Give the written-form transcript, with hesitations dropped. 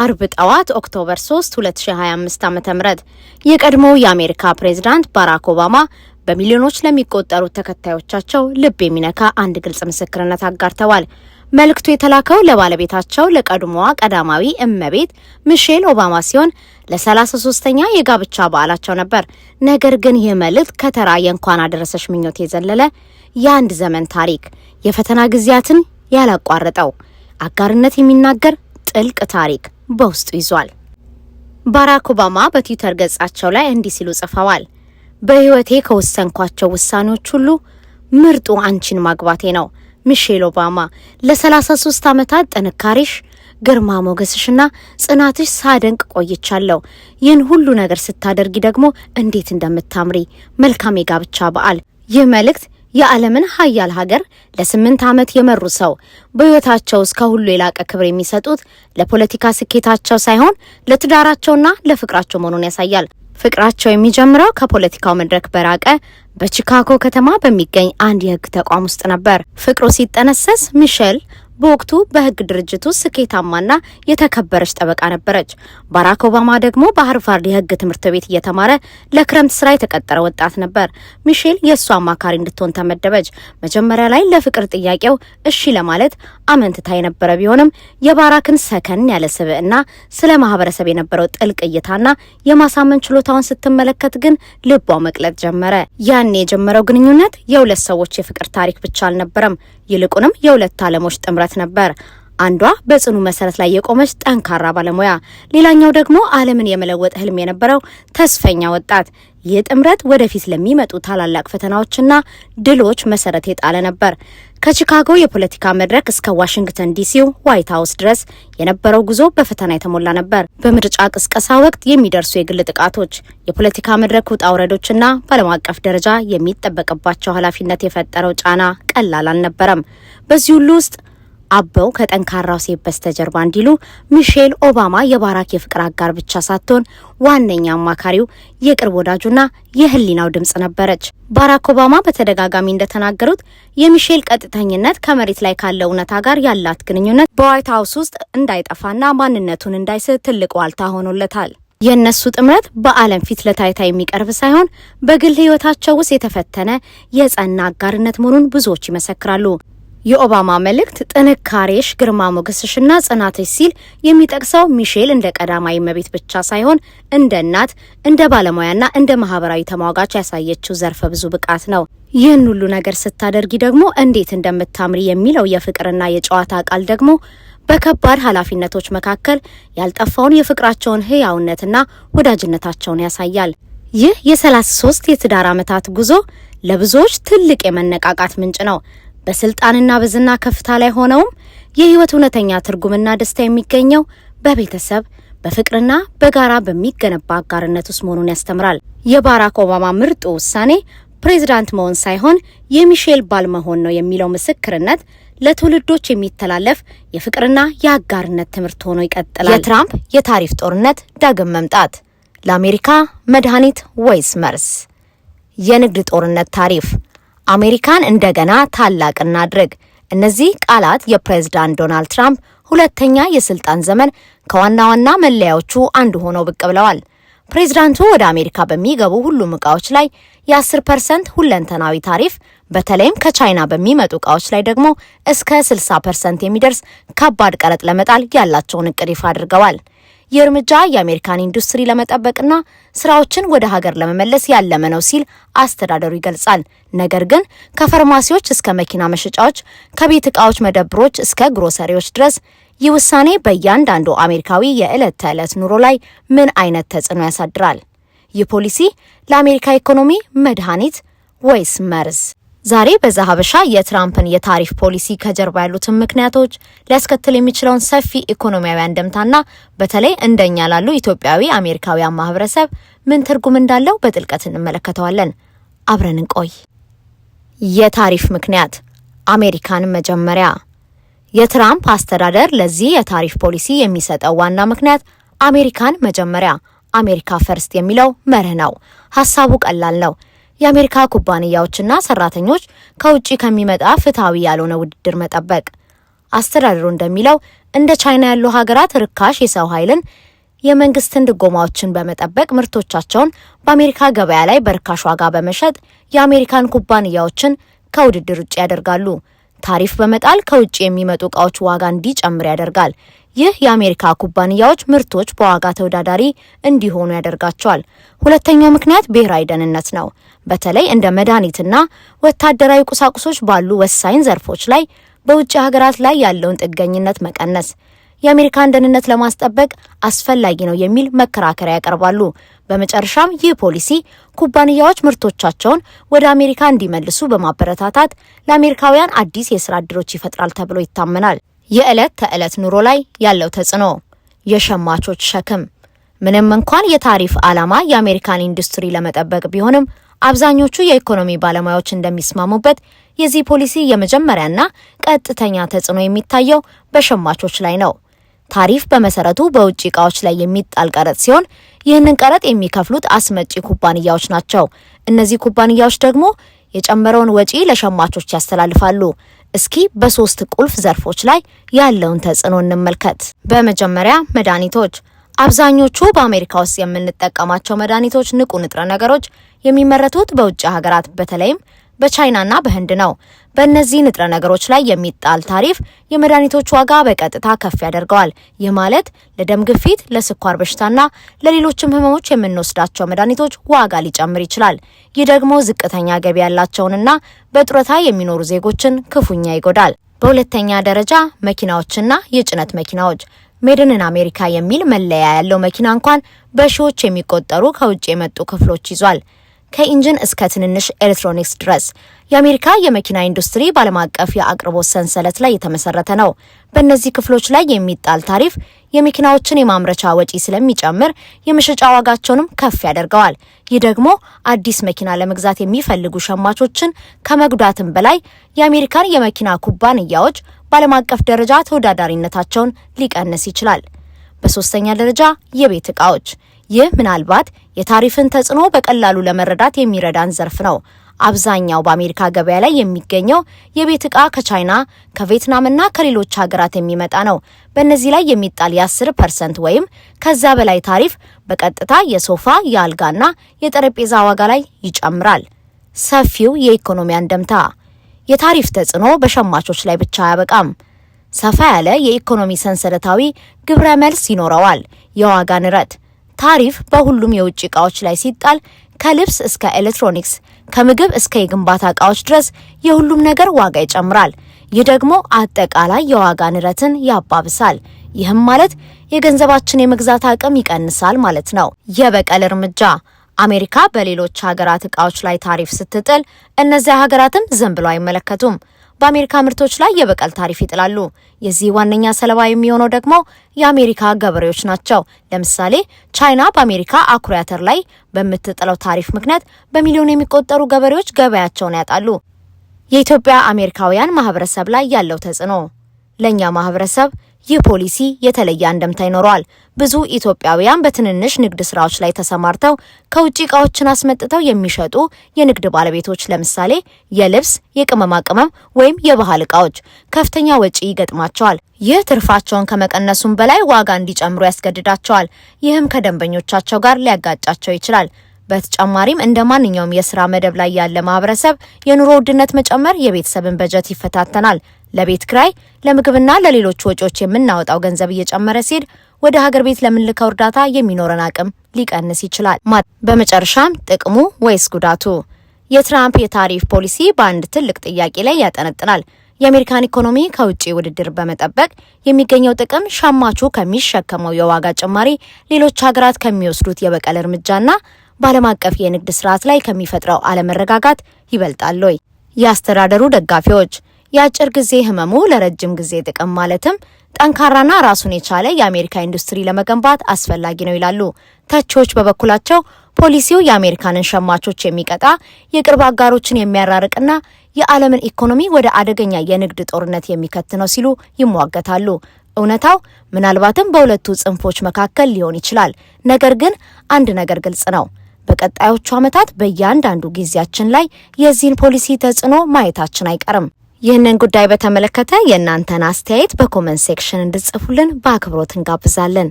አርብ ጠዋት ኦክቶበር 3 2025 ዓ.ም የቀድሞው የአሜሪካ ፕሬዝዳንት ባራክ ኦባማ በሚሊዮኖች ለሚቆጠሩ ተከታዮቻቸው ልብ የሚነካ አንድ ግልጽ ምስክርነት አጋርተዋል። መልእክቱ የተላከው ለባለቤታቸው ለቀድሞዋ ቀዳማዊ እመቤት ሚሼል ኦባማ ሲሆን ለ33ኛ የጋብቻ በዓላቸው ነበር። ነገር ግን ይህ መልእክት ከተራ የእንኳን አደረሰሽ ምኞት የዘለለ የአንድ ዘመን ታሪክ፣ የፈተና ጊዜያትን ያላቋረጠው አጋርነት የሚናገር ጥልቅ ታሪክ በውስጡ ይዟል። ባራክ ኦባማ በትዊተር ገጻቸው ላይ እንዲህ ሲሉ ጽፈዋል። በህይወቴ ከወሰንኳቸው ውሳኔዎች ሁሉ ምርጡ አንቺን ማግባቴ ነው። ሚሼል ኦባማ፣ ለ33 ዓመታት ጥንካሬሽ፣ ግርማ ሞገስሽና ጽናትሽ ሳደንቅ ቆይቻለሁ። ይህን ሁሉ ነገር ስታደርጊ ደግሞ እንዴት እንደምታምሪ። መልካም የጋብቻ በዓል። ይህ መልእክት የዓለምን ሀያል ሀገር ለ8 ዓመት የመሩ ሰው በህይወታቸው እስከ ሁሉ የላቀ ክብር የሚሰጡት ለፖለቲካ ስኬታቸው ሳይሆን ለትዳራቸውና ለፍቅራቸው መሆኑን ያሳያል። ፍቅራቸው የሚጀምረው ከፖለቲካው መድረክ በራቀ በቺካጎ ከተማ በሚገኝ አንድ የህግ ተቋም ውስጥ ነበር። ፍቅሩ ሲጠነሰስ ሚሼል በወቅቱ በህግ ድርጅት ውስጥ ስኬታማና የተከበረች ጠበቃ ነበረች። ባራክ ኦባማ ደግሞ በሃርቫርድ የህግ ትምህርት ቤት እየተማረ ለክረምት ስራ የተቀጠረ ወጣት ነበር። ሚሼል የእሱ አማካሪ እንድትሆን ተመደበች። መጀመሪያ ላይ ለፍቅር ጥያቄው እሺ ለማለት አመንትታ የነበረ ቢሆንም የባራክን ሰከን ያለ ስብዕና፣ ስለ ማህበረሰብ የነበረው ጥልቅ እይታና የማሳመን ችሎታውን ስትመለከት ግን ልቧ መቅለጥ ጀመረ። ያኔ የጀመረው ግንኙነት የሁለት ሰዎች የፍቅር ታሪክ ብቻ አልነበረም። ይልቁንም የሁለት ዓለሞች ጥምረት ነበር። አንዷ በጽኑ መሰረት ላይ የቆመች ጠንካራ ባለሙያ፣ ሌላኛው ደግሞ ዓለምን የመለወጥ ህልም የነበረው ተስፈኛ ወጣት። ይህ ጥምረት ወደፊት ለሚመጡ ታላላቅ ፈተናዎችና ድሎች መሰረት የጣለ ነበር። ከቺካጎ የፖለቲካ መድረክ እስከ ዋሽንግተን ዲሲው ዋይት ሀውስ ድረስ የነበረው ጉዞ በፈተና የተሞላ ነበር። በምርጫ ቅስቀሳ ወቅት የሚደርሱ የግል ጥቃቶች፣ የፖለቲካ መድረክ ውጣ ውረዶችና በዓለም አቀፍ ደረጃ የሚጠበቅባቸው ኃላፊነት የፈጠረው ጫና ቀላል አልነበረም። በዚህ ሁሉ ውስጥ አበው ከጠንካራው ሴት በስተጀርባ እንዲሉ ሚሼል ኦባማ የባራክ የፍቅር አጋር ብቻ ሳትሆን ዋነኛ አማካሪው፣ የቅርብ ወዳጁና የህሊናው ድምጽ ነበረች። ባራክ ኦባማ በተደጋጋሚ እንደተናገሩት የሚሼል ቀጥተኝነት ከመሬት ላይ ካለው እውነታ ጋር ያላት ግንኙነት በዋይት ሀውስ ውስጥ እንዳይጠፋና ማንነቱን እንዳይስት ትልቅ ዋልታ ሆኖለታል። የእነሱ ጥምረት በዓለም ፊት ለታይታ የሚቀርብ ሳይሆን በግል ህይወታቸው ውስጥ የተፈተነ የጸና አጋርነት መሆኑን ብዙዎች ይመሰክራሉ። የኦባማ መልእክት ጥንካሬሽ፣ ግርማ ሞገስሽና ጽናትሽ ሲል የሚጠቅሰው ሚሼል እንደ ቀዳማዊ እመቤት ብቻ ሳይሆን እንደ እናት፣ እንደ ባለሙያና እንደ ማህበራዊ ተሟጋች ያሳየችው ዘርፈ ብዙ ብቃት ነው። ይህን ሁሉ ነገር ስታደርጊ ደግሞ እንዴት እንደምታምሪ የሚለው የፍቅርና የጨዋታ ቃል ደግሞ በከባድ ኃላፊነቶች መካከል ያልጠፋውን የፍቅራቸውን ህያውነትና ወዳጅነታቸውን ያሳያል። ይህ የ33 የትዳር ዓመታት ጉዞ ለብዙዎች ትልቅ የመነቃቃት ምንጭ ነው። በስልጣንና በዝና ከፍታ ላይ ሆነውም የህይወት እውነተኛ ትርጉምና ደስታ የሚገኘው በቤተሰብ በፍቅርና በጋራ በሚገነባ አጋርነት ውስጥ መሆኑን ያስተምራል። የባራክ ኦባማ ምርጡ ውሳኔ ፕሬዝዳንት መሆን ሳይሆን የሚሼል ባል መሆን ነው የሚለው ምስክርነት ለትውልዶች የሚተላለፍ የፍቅርና የአጋርነት ትምህርት ሆኖ ይቀጥላል። የትራምፕ የታሪፍ ጦርነት ዳግም መምጣት፣ ለአሜሪካ መድኃኒት ወይስ መርዝ? የንግድ ጦርነት ታሪፍ፣ አሜሪካን እንደገና ታላቅ እናድርግ። እነዚህ ቃላት የፕሬዝዳንት ዶናልድ ትራምፕ ሁለተኛ የስልጣን ዘመን ከዋና ዋና መለያዎቹ አንዱ ሆነው ብቅ ብለዋል። ፕሬዝዳንቱ ወደ አሜሪካ በሚገቡ ሁሉም ዕቃዎች ላይ የ10% ሁለንተናዊ ታሪፍ፣ በተለይም ከቻይና በሚመጡ ዕቃዎች ላይ ደግሞ እስከ 60% የሚደርስ ከባድ ቀረጥ ለመጣል ያላቸውን እቅድ ይፋ አድርገዋል። ይህ እርምጃ የአሜሪካን ኢንዱስትሪ ለመጠበቅና ስራዎችን ወደ ሀገር ለመመለስ ያለመ ነው ሲል አስተዳደሩ ይገልጻል። ነገር ግን ከፋርማሲዎች እስከ መኪና መሸጫዎች፣ ከቤት ዕቃዎች መደብሮች እስከ ግሮሰሪዎች ድረስ ይህ ውሳኔ በእያንዳንዱ አሜሪካዊ የዕለት ተዕለት ኑሮ ላይ ምን አይነት ተጽዕኖ ያሳድራል? ይህ ፖሊሲ ለአሜሪካ ኢኮኖሚ መድኃኒት ወይስ መርዝ? ዛሬ በዛ ሀበሻ የትራምፕን የታሪፍ ፖሊሲ ከጀርባ ያሉትን ምክንያቶች፣ ሊያስከትል የሚችለውን ሰፊ ኢኮኖሚያዊ አንድምታና በተለይ እንደኛ ላሉ ኢትዮጵያዊ አሜሪካውያን ማህበረሰብ ምን ትርጉም እንዳለው በጥልቀት እንመለከተዋለን። አብረን እንቆይ። የታሪፍ ምክንያት፣ አሜሪካን መጀመሪያ። የትራምፕ አስተዳደር ለዚህ የታሪፍ ፖሊሲ የሚሰጠው ዋና ምክንያት አሜሪካን መጀመሪያ፣ አሜሪካ ፈርስት የሚለው መርህ ነው። ሀሳቡ ቀላል ነው። የአሜሪካ ኩባንያዎችና ሰራተኞች ከውጪ ከሚመጣ ፍትሃዊ ያልሆነ ውድድር መጠበቅ። አስተዳደሩ እንደሚለው እንደ ቻይና ያሉ ሀገራት ርካሽ የሰው ኃይልን የመንግስትን ድጎማዎችን በመጠበቅ ምርቶቻቸውን በአሜሪካ ገበያ ላይ በርካሽ ዋጋ በመሸጥ የአሜሪካን ኩባንያዎችን ከውድድር ውጭ ያደርጋሉ። ታሪፍ በመጣል ከውጭ የሚመጡ ዕቃዎች ዋጋ እንዲጨምር ያደርጋል። ይህ የአሜሪካ ኩባንያዎች ምርቶች በዋጋ ተወዳዳሪ እንዲሆኑ ያደርጋቸዋል። ሁለተኛው ምክንያት ብሔራዊ ደህንነት ነው። በተለይ እንደ መድኃኒትና ወታደራዊ ቁሳቁሶች ባሉ ወሳኝ ዘርፎች ላይ በውጭ ሀገራት ላይ ያለውን ጥገኝነት መቀነስ የአሜሪካን ደህንነት ለማስጠበቅ አስፈላጊ ነው የሚል መከራከሪያ ያቀርባሉ። በመጨረሻም ይህ ፖሊሲ ኩባንያዎች ምርቶቻቸውን ወደ አሜሪካ እንዲመልሱ በማበረታታት ለአሜሪካውያን አዲስ የስራ ዕድሎች ይፈጥራል ተብሎ ይታመናል። የዕለት ተዕለት ኑሮ ላይ ያለው ተጽዕኖ፣ የሸማቾች ሸክም። ምንም እንኳን የታሪፍ ዓላማ የአሜሪካን ኢንዱስትሪ ለመጠበቅ ቢሆንም አብዛኞቹ የኢኮኖሚ ባለሙያዎች እንደሚስማሙበት የዚህ ፖሊሲ የመጀመሪያና ቀጥተኛ ተጽዕኖ የሚታየው በሸማቾች ላይ ነው። ታሪፍ በመሰረቱ በውጭ ዕቃዎች ላይ የሚጣል ቀረጥ ሲሆን ይህንን ቀረጥ የሚከፍሉት አስመጪ ኩባንያዎች ናቸው። እነዚህ ኩባንያዎች ደግሞ የጨመረውን ወጪ ለሸማቾች ያስተላልፋሉ። እስኪ በሶስት ቁልፍ ዘርፎች ላይ ያለውን ተጽዕኖ እንመልከት። በመጀመሪያ መድኃኒቶች። አብዛኞቹ በአሜሪካ ውስጥ የምንጠቀማቸው መድኃኒቶች ንቁ ንጥረ ነገሮች የሚመረቱት በውጭ ሀገራት በተለይም በቻይናና በህንድ ነው። በእነዚህ ንጥረ ነገሮች ላይ የሚጣል ታሪፍ የመድኃኒቶች ዋጋ በቀጥታ ከፍ ያደርገዋል። ይህ ማለት ለደም ግፊት፣ ለስኳር በሽታና ለሌሎችም ህመሞች የምንወስዳቸው መድኃኒቶች ዋጋ ሊጨምር ይችላል። ይህ ደግሞ ዝቅተኛ ገቢ ያላቸውንና በጡረታ የሚኖሩ ዜጎችን ክፉኛ ይጎዳል። በሁለተኛ ደረጃ መኪናዎችና የጭነት መኪናዎች። ሜድን አሜሪካ የሚል መለያ ያለው መኪና እንኳን በሺዎች የሚቆጠሩ ከውጭ የመጡ ክፍሎች ይዟል። ከኢንጂን እስከ ትንንሽ ኤሌክትሮኒክስ ድረስ የአሜሪካ የመኪና ኢንዱስትሪ በዓለም አቀፍ የአቅርቦት ሰንሰለት ላይ የተመሰረተ ነው። በእነዚህ ክፍሎች ላይ የሚጣል ታሪፍ የመኪናዎችን የማምረቻ ወጪ ስለሚጨምር የመሸጫ ዋጋቸውንም ከፍ ያደርገዋል። ይህ ደግሞ አዲስ መኪና ለመግዛት የሚፈልጉ ሸማቾችን ከመጉዳትም በላይ የአሜሪካን የመኪና ኩባንያዎች በዓለም አቀፍ ደረጃ ተወዳዳሪነታቸውን ሊቀንስ ይችላል። በሶስተኛ ደረጃ የቤት ዕቃዎች። ይህ ምናልባት የታሪፍን ተጽዕኖ በቀላሉ ለመረዳት የሚረዳን ዘርፍ ነው። አብዛኛው በአሜሪካ ገበያ ላይ የሚገኘው የቤት ዕቃ ከቻይና፣ ከቪየትናምና ከሌሎች ሀገራት የሚመጣ ነው። በእነዚህ ላይ የሚጣል የ10% ወይም ከዛ በላይ ታሪፍ በቀጥታ የሶፋ፣ የአልጋና የጠረጴዛ ዋጋ ላይ ይጨምራል። ሰፊው የኢኮኖሚ አንደምታ። የታሪፍ ተጽዕኖ በሸማቾች ላይ ብቻ አያበቃም። ሰፋ ያለ የኢኮኖሚ ሰንሰለታዊ ግብረ መልስ ይኖረዋል። የዋጋ ንረት። ታሪፍ በሁሉም የውጭ ዕቃዎች ላይ ሲጣል ከልብስ እስከ ኤሌክትሮኒክስ፣ ከምግብ እስከ የግንባታ ዕቃዎች ድረስ የሁሉም ነገር ዋጋ ይጨምራል። ይህ ደግሞ አጠቃላይ የዋጋ ንረትን ያባብሳል። ይህም ማለት የገንዘባችን የመግዛት አቅም ይቀንሳል ማለት ነው። የበቀል እርምጃ። አሜሪካ በሌሎች ሀገራት ዕቃዎች ላይ ታሪፍ ስትጥል እነዚያ ሀገራትም ዝም ብለው አይመለከቱም። በአሜሪካ ምርቶች ላይ የበቀል ታሪፍ ይጥላሉ። የዚህ ዋነኛ ሰለባ የሚሆነው ደግሞ የአሜሪካ ገበሬዎች ናቸው። ለምሳሌ ቻይና በአሜሪካ አኩሪ አተር ላይ በምትጥለው ታሪፍ ምክንያት በሚሊዮን የሚቆጠሩ ገበሬዎች ገበያቸውን ያጣሉ። የኢትዮጵያ አሜሪካውያን ማህበረሰብ ላይ ያለው ተጽዕኖ። ለኛ ማህበረሰብ ይህ ፖሊሲ የተለየ አንደምታ ይኖረዋል። ብዙ ኢትዮጵያውያን በትንንሽ ንግድ ስራዎች ላይ ተሰማርተው ከውጭ ዕቃዎችን አስመጥተው የሚሸጡ የንግድ ባለቤቶች ለምሳሌ የልብስ፣ የቅመማ ቅመም ወይም የባህል ዕቃዎች ከፍተኛ ወጪ ይገጥማቸዋል። ይህ ትርፋቸውን ከመቀነሱም በላይ ዋጋ እንዲጨምሩ ያስገድዳቸዋል። ይህም ከደንበኞቻቸው ጋር ሊያጋጫቸው ይችላል። በተጨማሪም እንደ ማንኛውም የስራ መደብ ላይ ያለ ማህበረሰብ የኑሮ ውድነት መጨመር የቤተሰብን በጀት ይፈታተናል። ለቤት ክራይ፣ ለምግብና ለሌሎች ወጪዎች የምናወጣው ገንዘብ እየጨመረ ሲሄድ ወደ ሀገር ቤት ለምንልከው እርዳታ የሚኖረን አቅም ሊቀንስ ይችላል። በመጨረሻም ጥቅሙ ወይስ ጉዳቱ? የትራምፕ የታሪፍ ፖሊሲ በአንድ ትልቅ ጥያቄ ላይ ያጠነጥናል። የአሜሪካን ኢኮኖሚ ከውጭ ውድድር በመጠበቅ የሚገኘው ጥቅም ሸማቹ ከሚሸከመው የዋጋ ጭማሪ፣ ሌሎች ሀገራት ከሚወስዱት የበቀል እርምጃና በዓለም አቀፍ የንግድ ስርዓት ላይ ከሚፈጥረው አለመረጋጋት ይበልጣል ወይ? የአስተዳደሩ ደጋፊዎች የአጭር ጊዜ ህመሙ ለረጅም ጊዜ ጥቅም ማለትም ጠንካራና ራሱን የቻለ የአሜሪካ ኢንዱስትሪ ለመገንባት አስፈላጊ ነው ይላሉ። ተቺዎች በበኩላቸው ፖሊሲው የአሜሪካንን ሸማቾች የሚቀጣ፣ የቅርብ አጋሮችን የሚያራርቅና የዓለምን ኢኮኖሚ ወደ አደገኛ የንግድ ጦርነት የሚከት ነው ሲሉ ይሟገታሉ። እውነታው ምናልባትም በሁለቱ ጽንፎች መካከል ሊሆን ይችላል። ነገር ግን አንድ ነገር ግልጽ ነው። በቀጣዮቹ ዓመታት በእያንዳንዱ ጊዜያችን ላይ የዚህን ፖሊሲ ተጽዕኖ ማየታችን አይቀርም። ይህንን ጉዳይ በተመለከተ የእናንተን አስተያየት በኮሜንት ሴክሽን እንድጽፉልን በአክብሮት እንጋብዛለን።